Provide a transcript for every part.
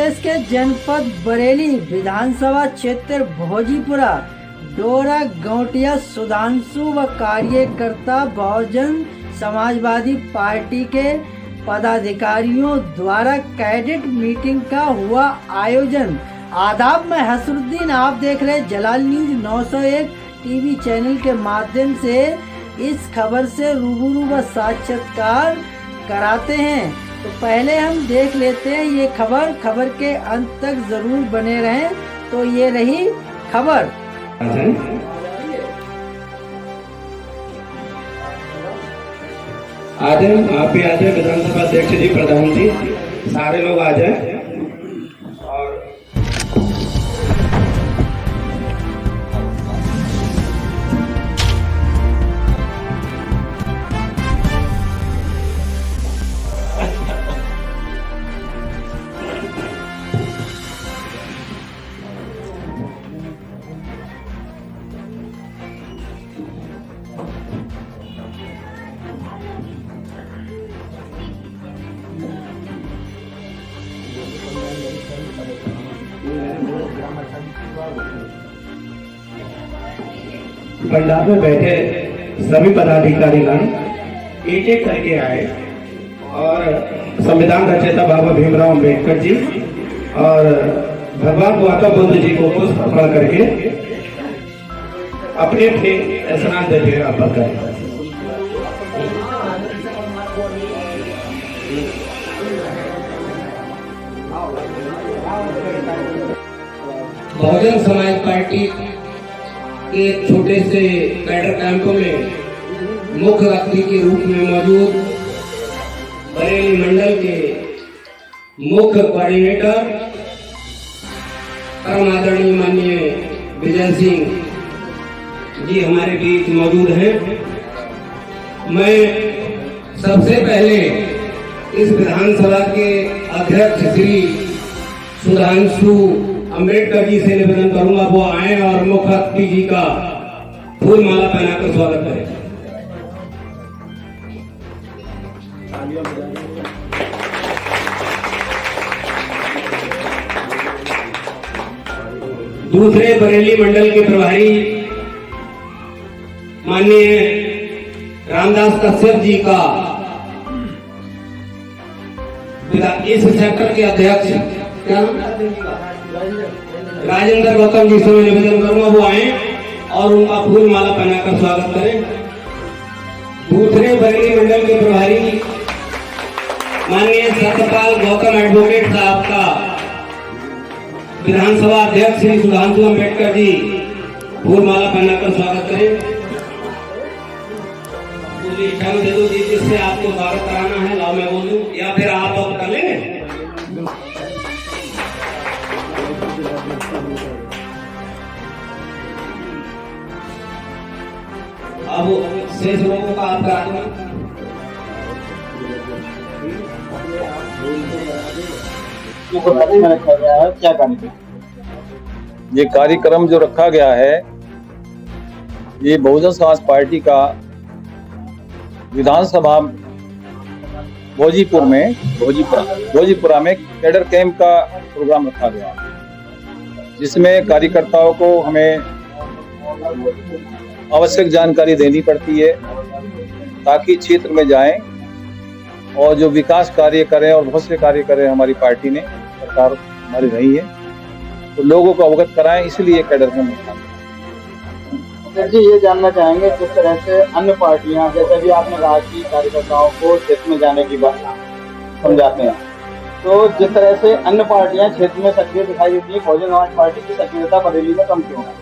प्रदेश के जनपद बरेली विधानसभा क्षेत्र भोजीपुरा डोरा गौटिया सुधांशु व कार्यकर्ता बहुजन समाजवादी पार्टी के पदाधिकारियों द्वारा कैडेट मीटिंग का हुआ आयोजन। आदाब, मैं हसरुद्दीन, आप देख रहे जलाल न्यूज 901 टीवी चैनल के माध्यम से इस खबर से रूबरू व साक्षात्कार कराते हैं। तो पहले हम देख लेते हैं ये खबर के अंत तक जरूर बने रहें। तो ये रही खबर। आ जाए, आप भी आ जाए, विधानसभा अध्यक्ष जी, प्रधान जी, सारे लोग आ जाए। और पंडाल में बैठे सभी पदाधिकारीगण एक एक करके आए और संविधान रचयिता बाबा भीमराव अम्बेडकर जी और भगवान गौतम बुद्ध जी को पुष्प अर्पण करके अपने अपने स्नान देते अर्पण करें। बहुजन समाज पार्टी के छोटे से कैडर कैंप में मुख्य अतिथि के रूप में मौजूद बरेली मंडल के मुख्य कोऑर्डिनेटर परम आदरणीय माननीय विजय सिंह जी हमारे बीच मौजूद हैं। मैं सबसे पहले इस विधानसभा के अध्यक्ष श्री सुधांशु अम्बेडकर जी से निवेदन करूंगा वो आए और मुख्य अतिथि जी का फूल माला पहनाकर स्वागत करें। दूसरे बरेली मंडल के प्रभारी माननीय रामदास कश्यप जी का इस सेक्टर के अध्यक्ष क्या राजेंद्र गौतम जी से मैं निवेदन करूंगा वो आए और उनका फूल माला पहनाकर स्वागत करें। दूसरे बरेली मंडल के प्रभारी माननीय सत्यपाल गौतम एडवोकेट साहब का विधानसभा अध्यक्ष श्री सुधांशु अम्बेडकर जी फूल माला पहनाकर स्वागत करें। मुझे इच्छा दे दो जी जिससे आपको स्वागत कराना है, लाओ मैं बोल दूं या फिर आप अब कर लेंगे। अब शेष लोगों का आप करा देना। क्या ये कार्यक्रम जो रखा गया है ये बहुजन समाज पार्टी का विधानसभा भोजीपुरा में कैडर कैंप का प्रोग्राम रखा गया है, जिसमें कार्यकर्ताओं को हमें आवश्यक जानकारी देनी पड़ती है ताकि क्षेत्र में जाएं और जो विकास कार्य करें और बहुत से कार्य करें। हमारी पार्टी ने सरकार हमारी रही है तो लोगों को अवगत कराएं, इसलिए कैडर कैंप। जी ये जानना चाहेंगे जिस तरह से अन्य पार्टियां जैसे भी आपने कहा कि कार्यकर्ताओं को क्षेत्र में जाने की बात समझाते हैं, तो जिस तरह से अन्य पार्टियां क्षेत्र में सक्रिय दिखाई देती है, बहुजन समाज पार्टी की सक्रियता बरेली में कम क्यों है?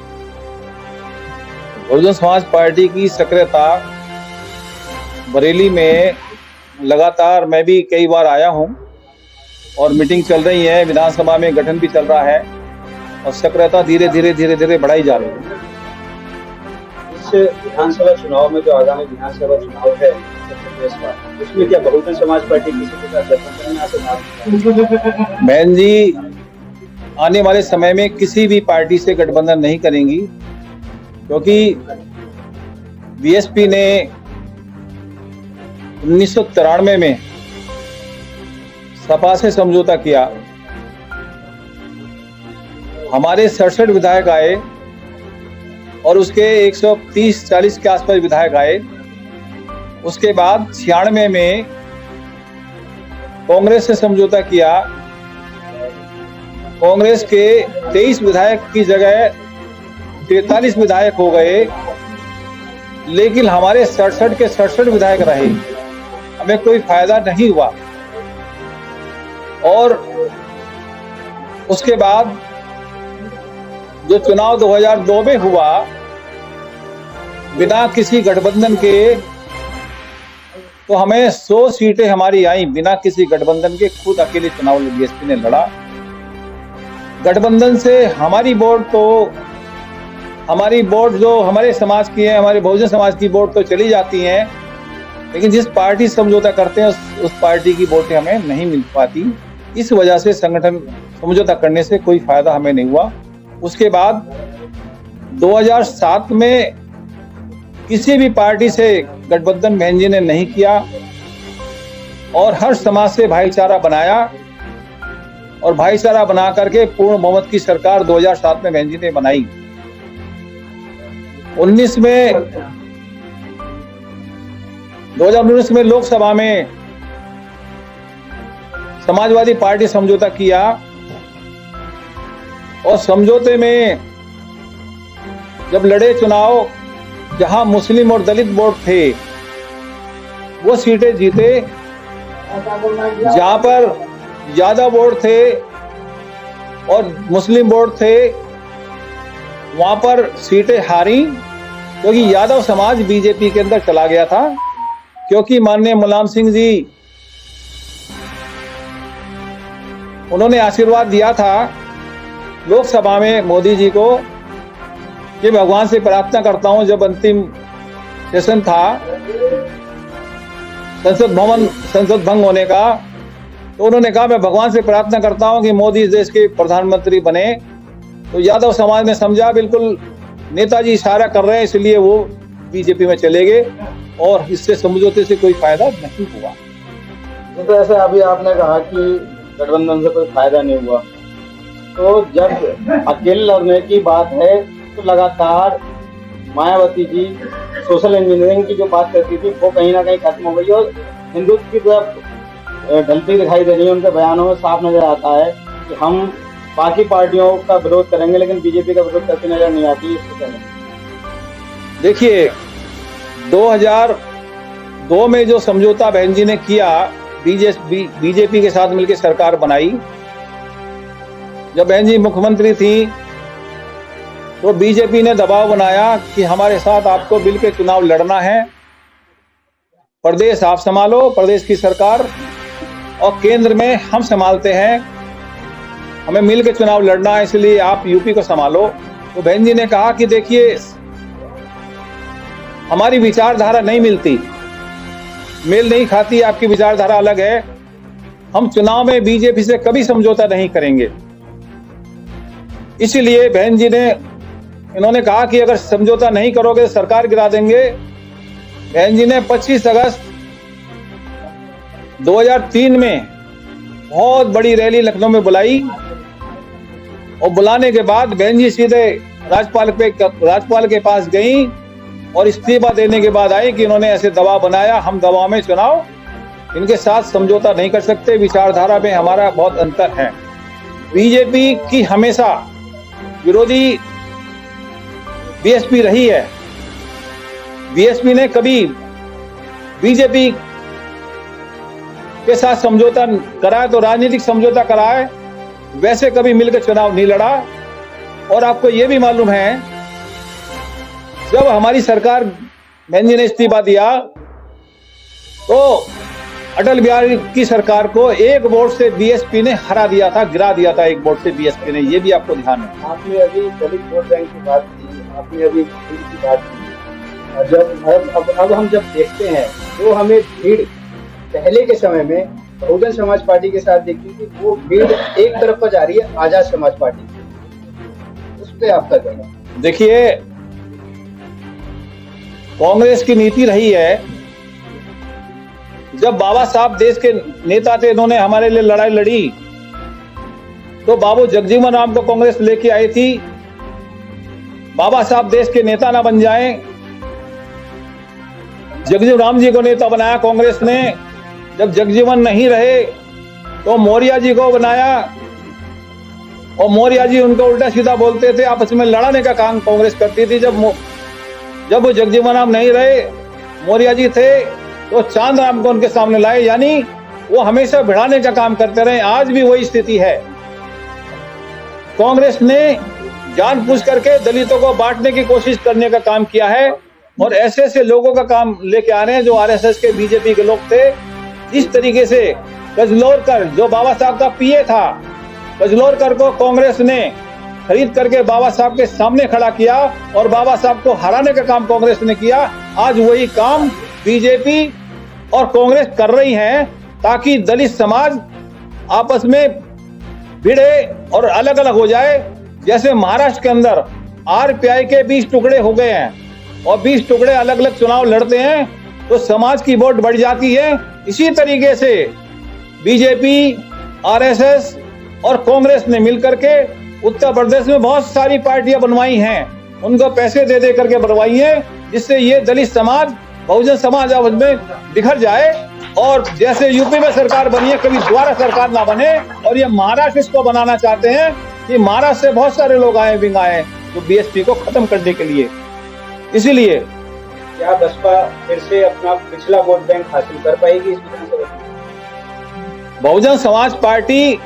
बहुजन समाज पार्टी की सक्रियता बरेली में लगातार मैं भी कई बार आया हूं और मीटिंग चल रही है, विधानसभा में गठन भी चल रहा है और सक्रियता धीरे धीरे बढ़ाई जा रही है। विधानसभा चुनाव में जो आगामी विधानसभा चुनाव है उसमें क्या बहुजन समाज पार्टी किसी के साथ गठबंधन? बहन जी, आने वाले समय में किसी भी पार्टी से गठबंधन नहीं करेंगी, क्योंकि बीएसपी ने 1993 में सपा से समझौता किया हमारे 67 विधायक आए और उसके 130-40 के आसपास विधायक आए। उसके बाद 96 में कांग्रेस से समझौता किया। कांग्रेस के 23 विधायक की जगह 43 विधायक हो गए, लेकिन हमारे 67 के 67 विधायक रहे, हमें कोई फायदा नहीं हुआ। और उसके बाद जो चुनाव 2002 में हुआ, बिना किसी गठबंधन के, तो हमें 100 सीटें हमारी आई बिना किसी गठबंधन के। खुद अकेले चुनाव बीएसपी ने लड़ा। गठबंधन से हमारी वोट जो हमारे समाज की है, हमारे बहुजन समाज की वोट तो चली जाती हैं, लेकिन जिस पार्टी से समझौता करते हैं उस पार्टी की वोटें हमें नहीं मिल पाती। इस वजह से संगठन समझौता करने से कोई फायदा हमें नहीं हुआ। उसके बाद 2007 में किसी भी पार्टी से गठबंधन बहन जी ने नहीं किया और हर समाज से भाईचारा बनाया, और भाईचारा बना करके पूर्ण बहुमत की सरकार 2007 में बहन जी ने बनाई। 2019 में लोकसभा में समाजवादी पार्टी समझौता किया, और समझौते में जब लड़े चुनाव, जहां मुस्लिम और दलित वोट थे वो सीटें जीते, जहां पर ज्यादा वोट थे और मुस्लिम वोट थे वहां पर सीटें हारी, क्योंकि यादव समाज बीजेपी के अंदर चला गया था। क्योंकि माननीय मुलायम सिंह जी, उन्होंने आशीर्वाद दिया था लोकसभा में मोदी जी को कि भगवान से प्रार्थना करता हूं, जब अंतिम सेशन था संसद भंग होने का, तो उन्होंने कहा मैं भगवान से प्रार्थना करता हूं कि मोदी देश के प्रधानमंत्री बने। तो यादव समाज ने समझा बिल्कुल नेताजी इशारा कर रहे हैं, इसलिए वो बीजेपी में चले गए, और इससे समझौते से कोई फायदा नहीं हुआ। तो ऐसे अभी आपने कहा कि गठबंधन से कोई फायदा नहीं हुआ, तो जब अकेले लड़ने की बात है तो लगातार मायावती जी सोशल इंजीनियरिंग की जो बात करती थी वो कहीं ना कहीं खत्म हो गई, और हिंदुत्व की तरफ ढलती दिखाई दे रही है। उनके बयानों में साफ नजर आता है कि हम बाकी पार्टियों का विरोध करेंगे लेकिन बीजेपी का विरोध करती नजर नहीं आती। देखिए 2002 में जो समझौता बहन जी ने किया, बीजेपी के साथ मिलकर सरकार बनाई। जब बहन जी मुख्यमंत्री थी तो बीजेपी ने दबाव बनाया कि हमारे साथ आपको मिलकर चुनाव लड़ना है, प्रदेश आप संभालो, प्रदेश की सरकार, और केंद्र में हम संभालते हैं, हमें मिलकर चुनाव लड़ना है, इसलिए आप यूपी को संभालो। तो बहन जी ने कहा कि देखिए हमारी विचारधारा नहीं मिलती, मेल नहीं खाती, आपकी विचारधारा अलग है, हम चुनाव में बीजेपी से कभी समझौता नहीं करेंगे। इसीलिए बहन जी ने इन्होंने कहा कि अगर समझौता नहीं करोगे तो सरकार गिरा देंगे। बहन जी ने 25 अगस्त 2003 में बहुत बड़ी रैली लखनऊ में बुलाई, और बुलाने के बाद बहन जी सीधे राज्यपाल के पास गई और इस्तीफा देने के बाद आई कि इन्होंने ऐसे दबाव बनाया, हम दबाव में चुनाव इनके साथ समझौता नहीं कर सकते, विचारधारा में हमारा बहुत अंतर है। बीजेपी की हमेशा विरोधी बीएसपी रही है। बीएसपी ने कभी बीजेपी के साथ समझौता कराया तो राजनीतिक समझौता कराए, वैसे कभी मिलकर चुनाव नहीं लड़ा। और आपको यह भी मालूम है जब हमारी सरकार बहन जी ने इस्तीफा दिया तो अटल बिहारी की सरकार को एक वोट से बीएसपी ने हरा दिया था, गिरा दिया था एक वोट से बीएसपी ने, ये भी आपको ध्यान है। आपने अभी दलित वोट बैंक की बात की, आपने अभी भीड़ की बात की, जब अब हम जब देखते हैं तो हमें भीड़ पहले के समय में बहुजन समाज पार्टी के साथ देखती थी, वो भीड़ एक तरफ पर जा रही है आजाद समाज पार्टी, उस पर आपका कहना? देखिए कांग्रेस की नीति रही है, जब बाबा साहब देश के नेता थे, इन्होंने हमारे लिए लड़ाई लड़ी, तो बाबू जगजीवन राम को कांग्रेस लेके आई थी। बाबा साहब देश के नेता ना बन जाएं, जगजीवन राम जी को नेता बनाया कांग्रेस ने। जब जगजीवन नहीं रहे तो मौर्य जी को बनाया, और मौर्य जी उनको उल्टा सीधा बोलते थे, आपस में लड़ाने का काम कांग्रेस करती थी। जब वो जगजीवन राम नहीं रहे, मौर्य जी थे, तो चांद राम को उनके सामने लाए, यानी वो हमेशा भिड़ाने का काम करते रहे। आज भी वही स्थिति है। कांग्रेस ने जानबूझ करके दलितों को बांटने की कोशिश करने का काम किया है, और ऐसे ऐसे लोगों का काम लेके आ रहे हैं जो आरएसएस के, बीजेपी के लोग थे। इस तरीके से कजलोरकर, जो बाबा साहब का पीए था, कजलोरकर को कांग्रेस ने खरीद करके बाबा साहब के सामने खड़ा किया, और बाबा साहब को हराने का काम कांग्रेस ने किया। आज वही काम बीजेपी और कांग्रेस कर रही है, ताकि दलित समाज आपस में भिड़े और अलग अलग हो जाए। जैसे महाराष्ट्र के अंदर आरपीआई के 20 टुकड़े हो गए हैं, और 20 टुकड़े अलग अलग चुनाव लड़ते हैं, तो समाज की वोट बढ़ जाती है। इसी तरीके से बीजेपी, आरएसएस और कांग्रेस ने मिलकर के उत्तर प्रदेश में बहुत सारी पार्टियां बनवाई हैं, उनको पैसे दे दे करके बनवाई हैं, जिससे ये दलित समाज, बहुजन समाज आपस में बिखर जाए। और जैसे यूपी में सरकार बनी है, कभी दोबारा सरकार ना बने। और ये महाराष्ट्र इसको बनाना चाहते हैं कि महाराष्ट्र से बहुत सारे लोग आए, विंग आए, जो बीएसपी को खत्म करने के लिए। इसीलिए क्या बसपा फिर से अपना पिछला वोट बैंक हासिल कर पाएगी इस विधानसभा? बहुजन समाज पार्टी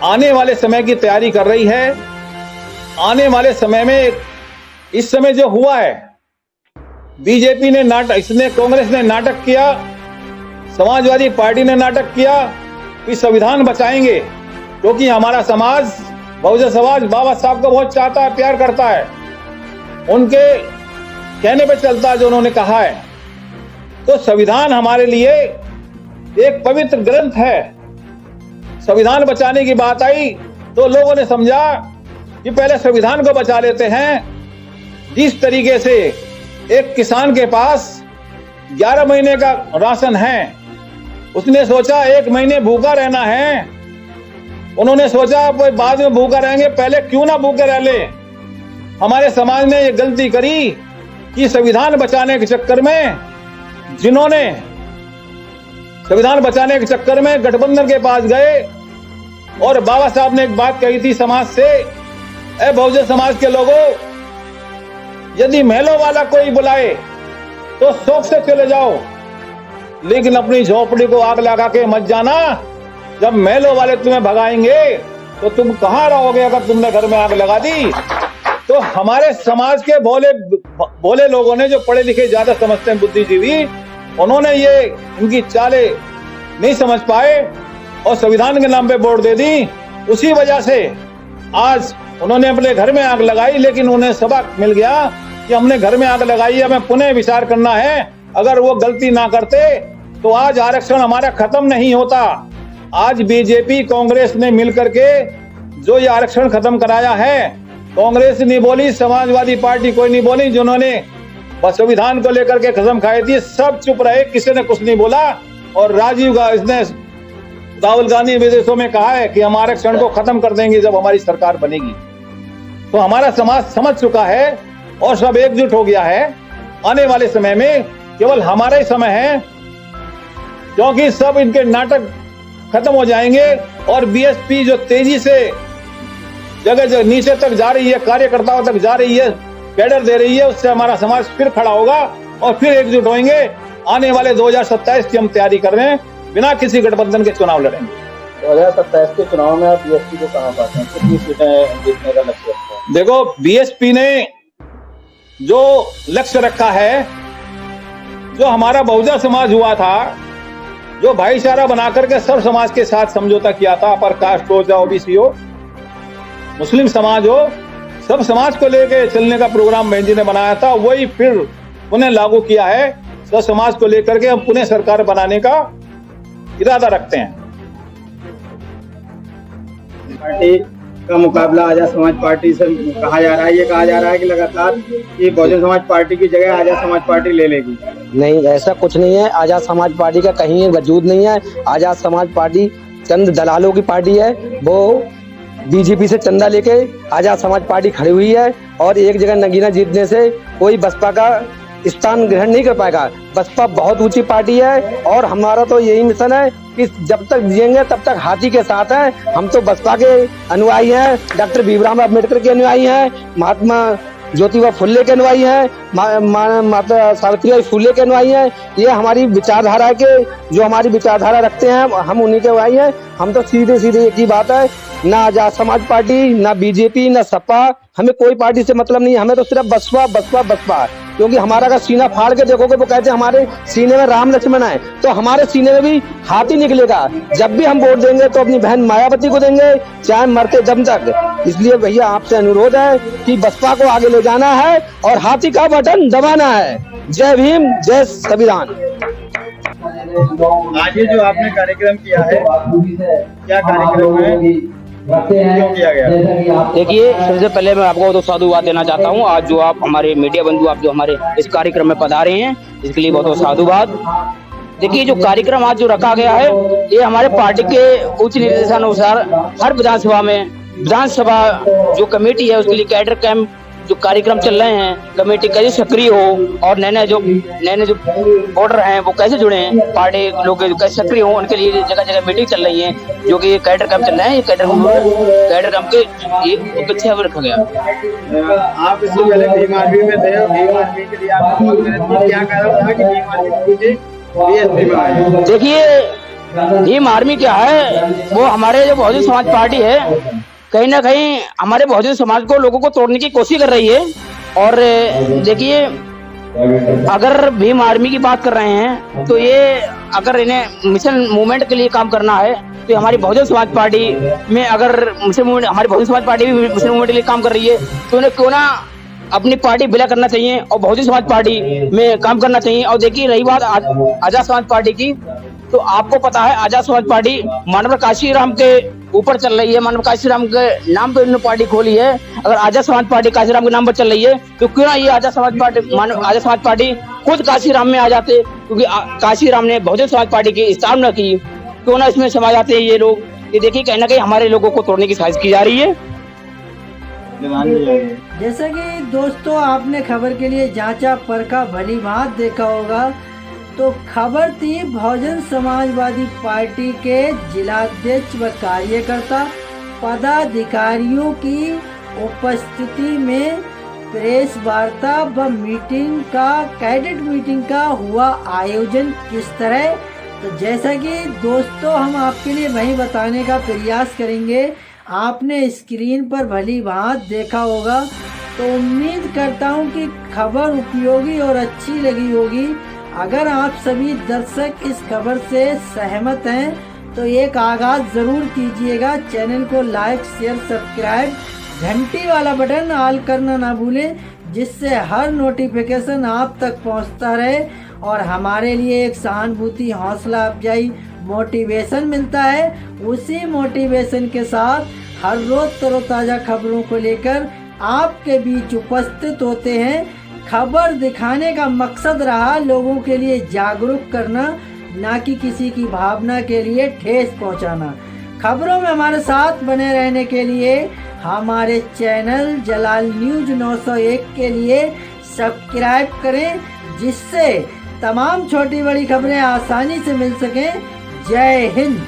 आने वाले समय की तैयारी कर रही है। आने वाले समय में, इस समय जो हुआ है, बीजेपी ने नाटक, इसने कांग्रेस ने नाटक किया, समाजवादी पार्टी ने नाटक किया कि संविधान बचाएंगे, क्योंकि हमारा समाज, बहुजन समाज बाबा साहब को बहुत चाहता है, प्यार करता है, उनके कहने पे चलता है जो उन्होंने कहा है। तो संविधान हमारे लिए एक पवित्र ग्रंथ है। संविधान बचाने की बात आई तो लोगों ने समझा कि पहले संविधान को बचा लेते हैं। जिस तरीके से एक किसान के पास 11 महीने का राशन है, उसने सोचा 1 महीने भूखा रहना है, उन्होंने सोचा बाद में भूखा रहेंगे, पहले क्यों ना भूखे रह ले। हमारे समाज ने ये गलती करी कि संविधान बचाने के चक्कर में, जिन्होंने संविधान बचाने के चक्कर में गठबंधन के पास गए, और बाबा साहब ने एक बात कही थी समाज से, ए बहुजन समाज के लोगों, यदि महलों वाला कोई बुलाए तो शौक से चले जाओ, लेकिन अपनी झोपड़ी को आग लगा के मत जाना। जब महलों वाले तुम्हें भगाएंगे तो तुम कहां रहोगे अगर तुमने घर में आग लगा दी। तो हमारे समाज के भोले लोगों ने, जो पढ़े लिखे ज्यादा समझते हैं, बुद्धिजीवी, उन्होंने ये इनकी चालें नहीं समझ पाए और संविधान के नाम पे वोट दे दी। उसी वजह से आज उन्होंने अपने घर में आग लगाई, लेकिन उन्हें सबक मिल गया कि हमने घर में आग लगाई है, हमें पुनः विचार करना है। अगर वो गलती ना करते तो आज आरक्षण हमारा खत्म नहीं होता। आज बीजेपी, कांग्रेस ने मिलकर के जो ये आरक्षण खत्म कराया है, कांग्रेस नहीं बोली, समाजवादी पार्टी कोई नहीं बोली, जिन्होंने बस संविधान को लेकर के कसम खाई थी, सब चुप रहे, किसी ने कुछ नहीं बोला। और राहुल गांधी विदेशों में कहा है कि हम आरक्षण को खत्म कर देंगे जब हमारी सरकार बनेगी। तो हमारा समाज समझ चुका है और सब एकजुट हो गया है। आने वाले समय में केवल हमारा ही समय है, क्योंकि सब इनके नाटक खत्म हो जाएंगे। और बीएसपी जो तेजी से जगह नीचे तक जा रही है, कार्यकर्ताओं तक जा रही है, कैडर दे रही है, उससे हमारा समाज फिर खड़ा होगा और फिर एकजुट होंगे। आने वाले 2027 की हम तैयारी कर रहे हैं, बिना किसी गठबंधन के चुनाव लड़ेंगे। 2027 के चुनाव में आप बीएसपी को कहां पाते हैं, कितनी सीटें जीतने का लक्ष्य रखते हैं? देखो, बीएसपी ने जो लक्ष्य रखा है, जो हमारा बहुजन समाज हुआ था, जो भाईचारा बनाकर के सब समाज के साथ समझौता किया था, अपर कास्ट हो, चाहे ओबीसी हो, मुस्लिम समाज हो, सब समाज को लेकर चलने का प्रोग्राम बहन जी ने बनाया था, वही फिर उन्हें लागू किया है। सब समाज को लेकर के हम पुनः सरकार बनाने का इरादा रखते हैं। पार्टी का मुकाबला आजाद समाज पार्टी से कहा जा रहा है, ये कहा जा रहा है कि लगातार ये बहुजन समाज पार्टी की जगह आजाद समाज पार्टी ले लेगी। नहीं, ऐसा कुछ नहीं है। आजाद समाज पार्टी का कहीं वजूद नहीं है। आजाद समाज पार्टी चंद दलालों की पार्टी है। वो बीजेपी से चंदा लेके आजाद समाज पार्टी खड़ी हुई है और एक जगह नगीना जीतने से कोई बसपा का स्थान ग्रहण नहीं कर पाएगा। बसपा बहुत ऊंची पार्टी है और हमारा तो यही मिशन है कि जब तक जिएंगे तब तक हाथी के साथ हैं। हम तो बसपा के अनुयायी हैं, डॉक्टर भीमराव अम्बेडकर के अनुयायी हैं, महात्मा ज्योतिबा फुल्ले के अनुयायी हैं, माता सावित्रीबाई फुले के अनुयायी हैं। ये हमारी विचारधारा के जो हमारी विचारधारा रखते हैं हम उन्हीं के अनुयायी हैं। हम तो सीधे सीधे एक ही बात है, ना आजाद समाज पार्टी, ना बीजेपी, ना सपा, हमें कोई पार्टी से मतलब नहीं है। हमें तो सिर्फ बसपा बसपा बसपा, क्योंकि हमारा अगर सीना फाड़ के देखोगे वो कहते हैं हमारे सीने में राम लक्ष्मण है, तो हमारे सीने में भी हाथी निकलेगा। जब भी हम वोट देंगे तो अपनी बहन मायावती को देंगे, चाहे मरते दम तक। इसलिए भैया आपसे अनुरोध है कि बसपा को आगे ले जाना है और हाथी का बटन दबाना है। जय भीम, जय संविधान। आज ये जो आपने कार्यक्रम किया है, क्या कार्यक्रम है, क्यों किया गया? देखिए, सबसे पहले मैं आपको तो साधुवाद देना चाहता हूँ। आज जो आप हमारे मीडिया बंधु आप जो हमारे इस कार्यक्रम में पधारे हैं, इसके लिए बहुत बहुत साधुवाद। देखिए, जो कार्यक्रम आज जो रखा गया है, ये हमारे पार्टी के उच्च निर्देशानुसार हर विधानसभा जो कमेटी है उसके लिए कैडर कैंप जो कार्यक्रम चल रहे हैं, कमेटी कैसे सक्रिय हो और नए जो वोटर हैं वो कैसे जुड़े हैं, पार्टी लोग कैसे सक्रिय हो, उनके लिए जगह जगह मीटिंग चल रही है, जो कि कैडर कैंप चल रहे हैं। ये कैडर कैंप के पीछे रखा गया। आप इससे पहले भीम आर्मी में थे, भीम आर्मी के लिए आप क्या कारण था कि भीम आर्मी के बीएसपी में आए? देखिए, भीम आर्मी क्या है, वो हमारे जो बहुजन समाज पार्टी है कहीं ना कहीं हमारे बहुजन समाज को लोगों को तोड़ने की कोशिश कर रही है। और देखिए, अगर भीम आर्मी की बात कर रहे हैं तो ये अगर इन्हें मिशन मूवमेंट के लिए काम करना है तो हमारी बहुजन समाज पार्टी में अगर मिशन मूवमेंट हमारी बहुजन समाज पार्टी भी मिशन मूवमेंट के लिए काम कर रही है तो उन्हें क्यों ना अपनी पार्टी विलय करना चाहिए और बहुजन समाज पार्टी में काम करना चाहिए। और देखिए, रही बात आजाद समाज पार्टी की, तो आपको पता है आजाद समाज पार्टी मानव काशीराम के ऊपर चल रही है, मानव काशीराम के नाम पे उन्होंने पार्टी खोली है। अगर आजाद समाज पार्टी काशीराम के नाम पर चल रही है तो क्यों ना ये आजाद समाज पार्टी खुद काशीराम में आ जाते, क्योंकि काशीराम ने बहुजन समाज पार्टी की स्थापना की, क्यों ना इसमें समा जाते हैं ये लोग। ये देखिए, कहीं ना कहीं हमारे लोगों को तोड़ने की साजिश की जा रही है। जैसा कि दोस्तों आपने खबर के लिए जांचा परखा भली भांति देखा होगा, तो खबर थी बहुजन समाजवादी पार्टी के जिलाध्यक्ष व कार्यकर्ता पदाधिकारियों की उपस्थिति में प्रेस वार्ता व मीटिंग का कैडेट मीटिंग का हुआ आयोजन किस तरह। तो जैसा कि दोस्तों हम आपके लिए वही बताने का प्रयास करेंगे, आपने स्क्रीन पर भली भांति देखा होगा, तो उम्मीद करता हूं कि खबर उपयोगी और अच्छी लगी होगी। अगर आप सभी दर्शक इस खबर से सहमत हैं तो एक आगाज जरूर कीजिएगा, चैनल को लाइक शेयर सब्सक्राइब, घंटी वाला बटन ऑल करना ना भूलें, जिससे हर नोटिफिकेशन आप तक पहुंचता रहे और हमारे लिए एक सहानुभूति हौसला अफजाई मोटिवेशन मिलता है। उसी मोटिवेशन के साथ हर रोज तरोताजा खबरों को लेकर आपके बीच उपस्थित होते हैं। खबर दिखाने का मकसद रहा लोगों के लिए जागरूक करना, ना कि किसी की भावना के लिए ठेस पहुंचाना। खबरों में हमारे साथ बने रहने के लिए हमारे चैनल जलाल न्यूज 901 के लिए सब्सक्राइब करें, जिससे तमाम छोटी बड़ी खबरें आसानी से मिल सकें। जय हिंद।